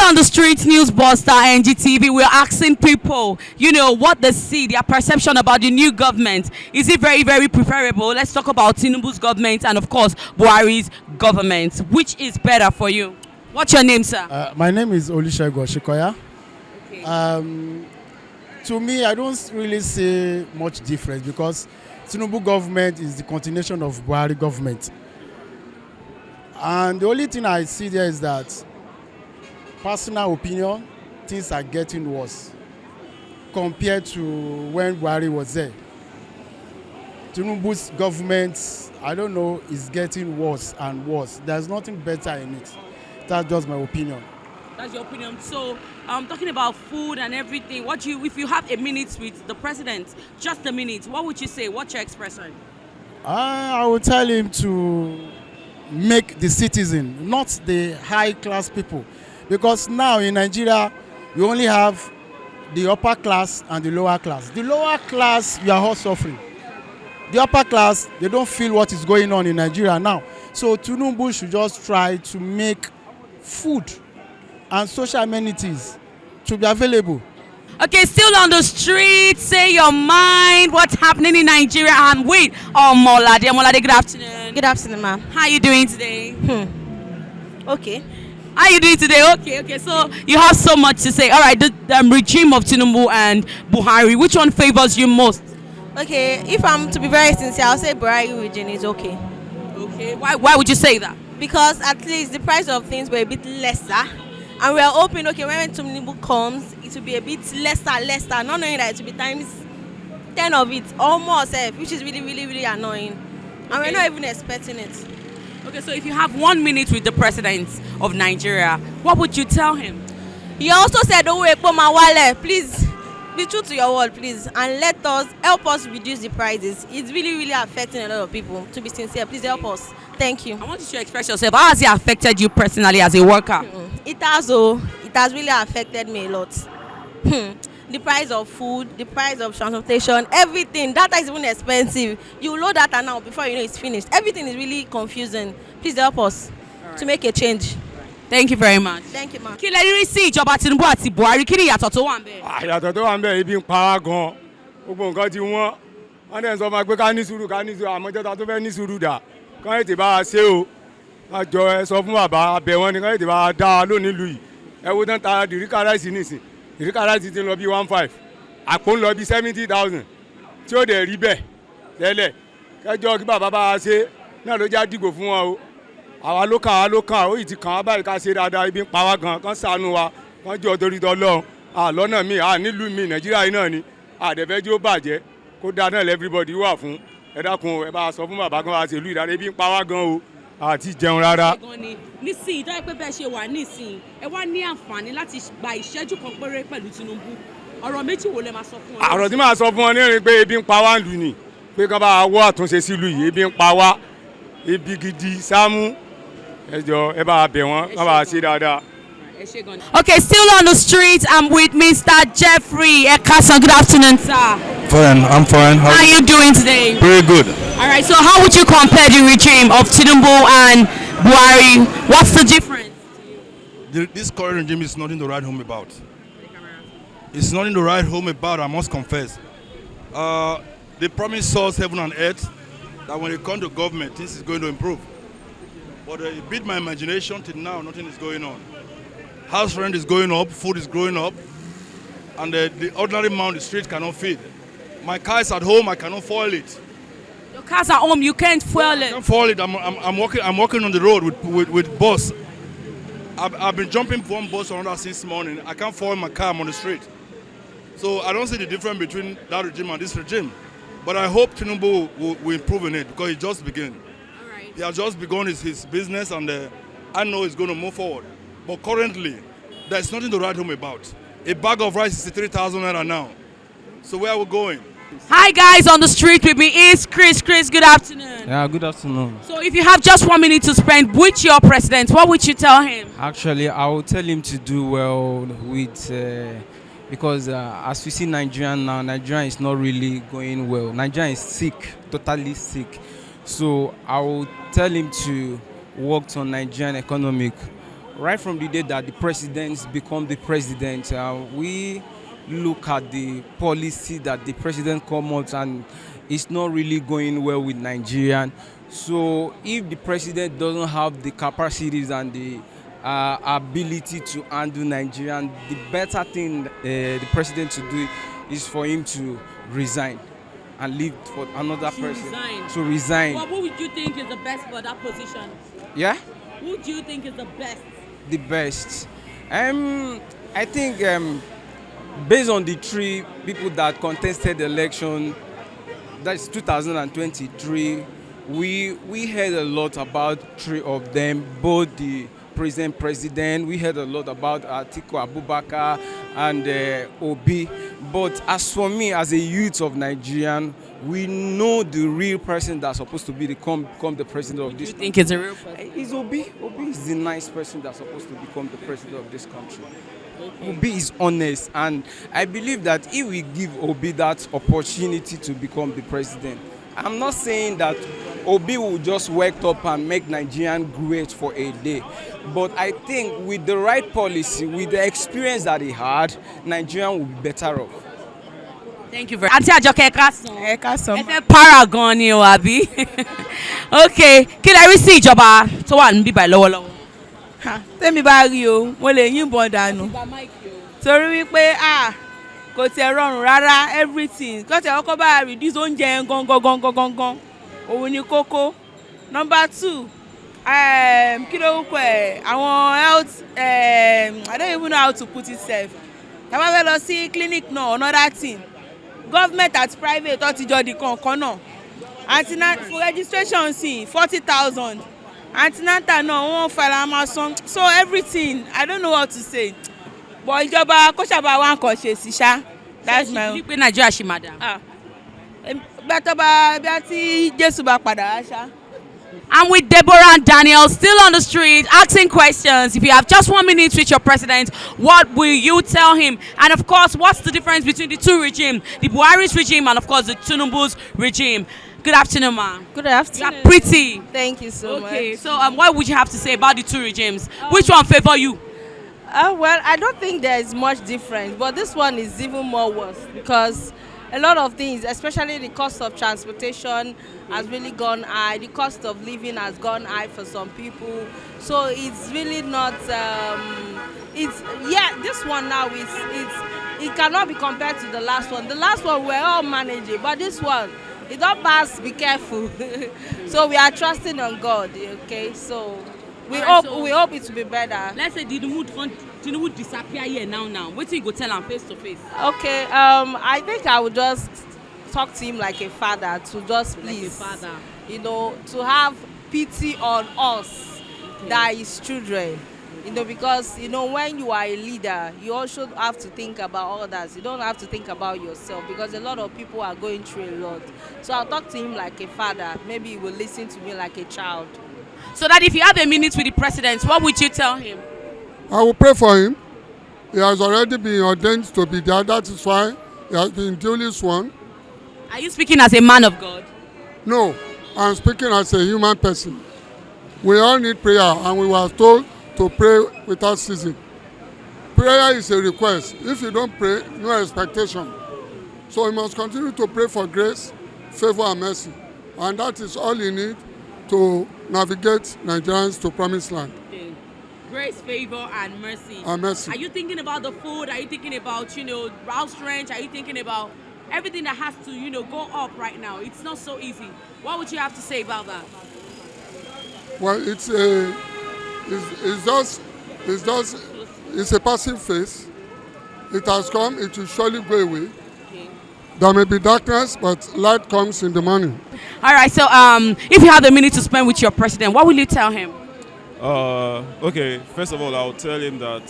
on the street, News Buster, NGTV, we're asking people, what they see, their perception about the new government. Is it very, very preferable? Let's talk about Tinubu's government and, of course, Buhari's government. Which is better for you? What's your name, sir? My name is Olusegun Shikoya. Okay. To me, I don't really see much difference because Tinubu government is the continuation of Buhari government. And the only thing I see there is that, personal opinion, things are getting worse compared to when Buhari was there. Tinubu's government, I don't know, is getting worse and worse. There's nothing better in it. That's just my opinion. That's your opinion. So, talking about food and everything, if you have a minute with the president, just a minute, what would you say? What's your expression? I would tell him to make the citizen, not the high-class people. Because now in Nigeria, we only have the upper class and the lower class. The lower class, we are all suffering. The upper class, they don't feel what is going on in Nigeria now. So Tinubu should just try to make food and social amenities to be available. Okay, still on the street, say your mind, what's happening in Nigeria. I'm with Molade. Molade, good afternoon. Good afternoon, ma'am. How are you doing today? Okay. How are you doing today? Okay. So you have so much to say. All right, the regime of Tinubu and Buhari, which one favors you most? Okay, if I'm to be very sincere, I'll say Buhari regime is okay. Okay, why would you say that? Because at least the price of things were a bit lesser. And we are hoping, okay, when Tinubu comes, it will be a bit lesser, not knowing that it will be times 10 of it, or more, which is really, really, really annoying. And we're not even expecting it. Okay, so if you have 1 minute with the president of Nigeria, what would you tell him? You also said, please be true to your word, please, and help us reduce the prices. It's really, really affecting a lot of people. To be sincere, please help us. Thank you. I want you to express yourself. How has it affected you personally as a worker? It has really affected me a lot. The price of food, the price of transportation, everything. Data is even expensive. You load data now before you know it's finished. Everything is really confusing. Please help us to make a change. Thank you very much. Thank you, ma'am. Kí lẹ rí sí ìjọba Tinubu àti Buhari, kí ni ìyàtọ̀ tó wà ńbẹ̀? Ìyàtọ̀ tó wà ńbẹ̀ ibi ń pa wá gan. Gbogbo nǹkan ti wọ́n. Wọ́n dẹ̀ sọ fún wa pé ká ní sùúrù àmọ́jọ́ta tó fẹ́ ní sùúrù dà. Kán ètè bá wa ṣe o. Àjọ ẹ sọ fún bàbá abẹ wọn ni kán ètè bá wa dá wa lónìí lù yìí. Ẹ wo tán ta dìríkà ráìsì nìsín. Dìríkà ráìsì ti lọ bí 15. Àpò ń lọ bí 70,000. Tí ó dẹ̀ rí bẹ́ẹ̀ tẹ́lẹ̀. Kẹjọ kí bàbá bá wa ṣe náà ló já dìgbò fún wọn o. Àwa ló kàn ó yìí ti kàn á báyìí ká ṣe dáadáa ibi ń pa wá gan kán ṣàánú wa kán jọ torí tọlọ́run lọ́nà míì nílùú míì Nàìjíríà yìí náà ni àdẹ̀fẹ́ tí ó bàjẹ́ kó dáa náà everybody wà fún ẹ dákun ẹ bá sọ fún bàbá kan wá ṣèlú ìdáná ibi ń pa wá gan o àti jẹun rárá. nísìnyí tó yẹ pé bẹ́ẹ̀ ṣe wà nísìnyí ẹ wá ní àǹfààní láti gba ìṣẹ́jú kan péré pẹ̀lú Tinubu ọ̀rọ̀ méjì wo lẹ máa sọ fún wọn. ọ̀rọ̀ tí màá sọ fún wọn ní rìn pé ebi ń pa wá lù ní pé kán bá wọ́ àtúnṣe sílùú yìí ebi ń pa wá ebi gidi sámú ẹ jọ ẹ bá bẹ̀ wọ́n ká bá ṣe dáadáa. Okay, still on the street, I'm with Mr. Jeffrey Ekasan. Good afternoon, sir. Fine, I'm fine. How are you doing today? Very good. All right, so how would you compare the regime of Tinubu and Buhari? What's the difference? This current regime is nothing to write home about. It's nothing to write home about, I must confess. They promised us heaven and earth that when they come to government, things is going to improve. But it beat my imagination till now, nothing is going on. House rent is going up, food is going up, and the ordinary man on the street cannot feed. My car is at home, I cannot fuel it. Your car's at home, you can't fuel it. I can't fuel it. I'm walking on the road with bus. I've been jumping from one bus to another since morning. I can't fuel my car, I'm on the street. So I don't see the difference between that regime and this regime. But I hope Tinubu will improve in it because he just began. Right. He has just begun his business, and I know he's going to move forward. But currently, there's nothing to write home about. A bag of rice is 3,000 naira now. So where are we going? Hi guys, on the street with me is Chris. Chris, good afternoon. Yeah, good afternoon. So if you have just 1 minute to spend with your president, what would you tell him? Actually, I would tell him to do well with, because as we see Nigerian now, Nigeria is not really going well. Nigeria is sick, totally sick. So I would tell him to work on Nigerian economic right from the day that the presidents become the president, we look at the policy that the president come out, and it's not really going well with Nigerian. So if the president doesn't have the capacities and the ability to handle Nigerian, the better thing the president to do is for him to resign and leave for another person. To resign. Well, who would you think is the best for that position? Yeah? Who do you think is the best? The best. I think based on the 3 people that contested the election, that's 2023, we heard a lot about 3 of them, both the president. We heard a lot about Atiku Abubakar and Obi. But as for me, as a youth of Nigerian, we know the real person that's supposed to become the president of this country. You think it's a real person? It's Obi. Obi is the nice person that's supposed to become the president of this country. Okay. Obi is honest, and I believe that if we give Obi that opportunity to become the president, I'm not saying that Obi will just wake up and make Nigerian great for a day. But I think with the right policy, with the experience that he had, Nigerian will be better off. Thank you very much. Aunty Ajoke, ẹ káàsán. Ẹ Ẹ fẹ́ para gan ni o, àbí? Okay, kí lẹ rí sí ìjọba tó wà níbí báyìí lọ́wọ́lọ́wọ́? Tẹ́mi bá rí o, mo lè yìnbọn dànù. Torí wípé kò tiẹ̀ rọrùn rárá everything. Kọ́tẹ̀ ọkọ̀ bá reduce oúnjẹ gangan. Òun ni kókó. Number 2, kí ló wúkọ ẹ̀ àwọn health I don't even know how to put it sef. Tá bá fẹ́ lọ sí clinic náà another thing. Government àti private ó ti jọ di kankan náà. Antenatal for registration sí 40,000. Antenatal náà wọ́n fara máa san. So everything I don't know what to say. But ìjọba kó ṣàbá wa nǹkan ṣe sí ṣá. That's my own. Ṣé pé Nàìjíríà ṣì máa dà? Gbàtọ́ bá bí a ti Jésù bá padà wá ṣá. I'm with Deborah and Daniel, still on the street, asking questions. If you have just 1 minute with your president, what will you tell him? And of course, what's the difference between the 2 regimes, the Buhari's regime and of course the Tinubu's regime? Good afternoon, ma. Good afternoon. You are pretty. Thank you so much. Okay, so what would you have to say about the 2 regimes? Which one favor you? Well, I don't think there is much difference, but this one is even more worse because a lot of things, especially the cost of transportation has really gone high. The cost of living has gone high for some people. So it's really not, this one now it cannot be compared to the last one. The last one we're all managing, but this one, it don't pass, be careful. So we are trusting on God, okay? So we hope it will be better. Let's say Tinubu disappear here now. What do you go tell him face to face? Okay, I think I would just talk to him like a father to just please, like a father. To have pity on us, okay, that is children. Because when you are a leader, you also have to think about others. You don't have to think about yourself because a lot of people are going through a lot. So I'll talk to him like a father. Maybe he will listen to me like a child. So that if you have a minute with the president, what would you tell him? I will pray for him. He has already been ordained to be there. That is why he has been duly sworn. Are you speaking as a man of God? No, I'm speaking as a human person. We all need prayer, and we were told to pray without ceasing. Prayer is a request. If you don't pray, no expectation. So we must continue to pray for grace, favor, and mercy. And that is all you need to navigate Nigerians to promised land. Okay. Grace, favor, and mercy. And mercy. Are you thinking about the food? Are you thinking about, house rent? Are you thinking about everything that has to, go up right now? It's not so easy. What would you have to say about that? Well, it's a passive phase. It has come, it will surely go away. Okay. There may be darkness, but light comes in the morning. All right, so if you have the minute to spend with your president, what will you tell him? Okay, first of all, I'll tell him that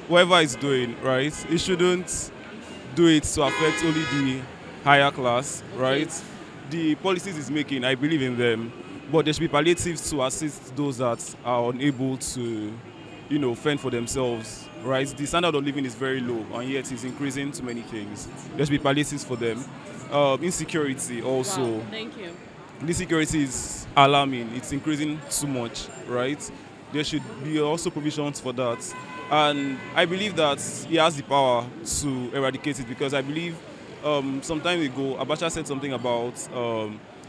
whatever he's doing, right, he shouldn't do it to affect only the higher class, right? The policies he's making, I believe in them, but there should be palliatives to assist those that are unable to, fend for themselves, right? The standard of living is very low, and yet it's increasing too many things. There should be palliatives for them. Insecurity also. Wow, thank you. this security is alarming. It's increasing too much, right? There should be also provisions for that. And I believe that he has the power to eradicate it, because I believe some time ago, Abacha said something about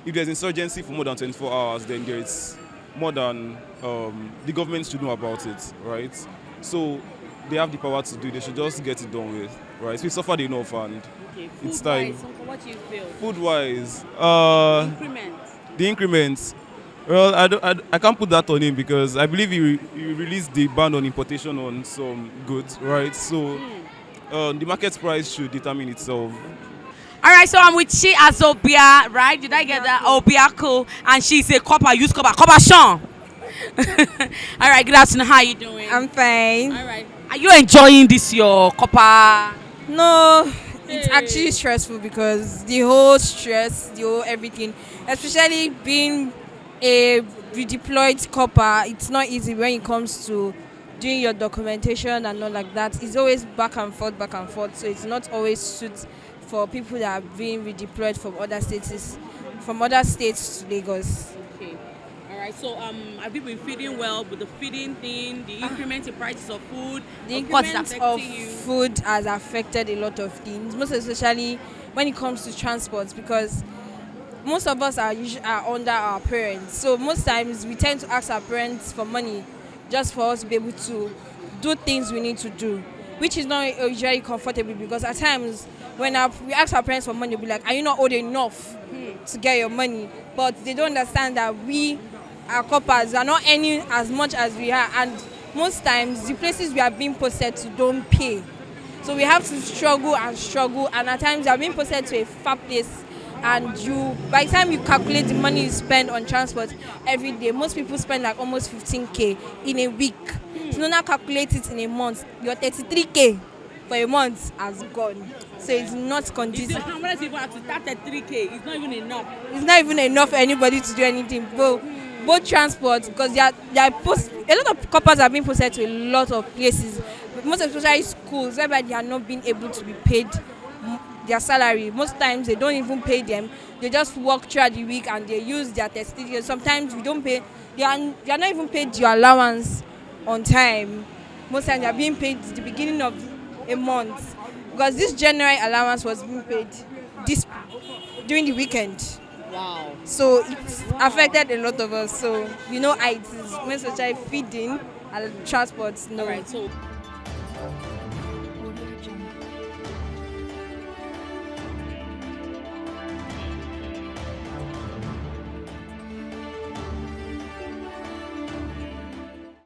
if there's insurgency for more than 24 hours, then there is more than the government should know about it, right? So they have the power to do it. They should just get it done with, right? So we suffered enough, and it's time. What do you feel? Food-wise, Increment. the increments. Well, I can't put that on him, because I believe he released the ban on importation on some goods, right? So the market price should determine itself. All right, so I'm with Chi Azobia, right? Did I get that? Obiako, and she's a copper, use copper, copper Sean. All right, good afternoon. How are you doing? I'm fine. All right. Are you enjoying this your copper? No, it's actually stressful because the whole stress, the whole everything, especially being a redeployed copper, it's not easy when it comes to doing your documentation and all like that. It's always back and forth. So it's not always suit for people that are being redeployed from other states to Lagos. Okay. All right. So have you been feeding well with the feeding thing, the increment in prices of food? The increment of food has affected a lot of things, most especially when it comes to transport, because most of us are under our parents. So most times we tend to ask our parents for money just for us to be able to do things we need to do, which is not usually comfortable, because at times when we ask our parents for money, they'll be like, are you not owed enough to get your money? But they don't understand that we, our coppers, are not earning as much as we are, and most times the places we are being posted to don't pay. So we have to struggle, and at times we are being posted to a far place, and by the time you calculate the money you spend on transport every day, most people spend like almost 15K in a week. So now calculate it in a month, your 33K for a month has gone. So it's not conducive. How many people have to start at 3K? It's not even enough. It's not even enough for anybody to do anything. Both transport, because a lot of coppers are being posted to a lot of places, most especially schools, whereby they are not being able to be paid their salary. Most times they don't even pay them. They just work throughout the week and they use their testimonials. Sometimes we don't pay. They are not even paid your allowance on time. Most times they are being paid at the beginning of a month, because this January allowance was being paid during the weekend. Wow. So it's affected a lot of us. So you know, it is most especially feeding and transport. No. All right. So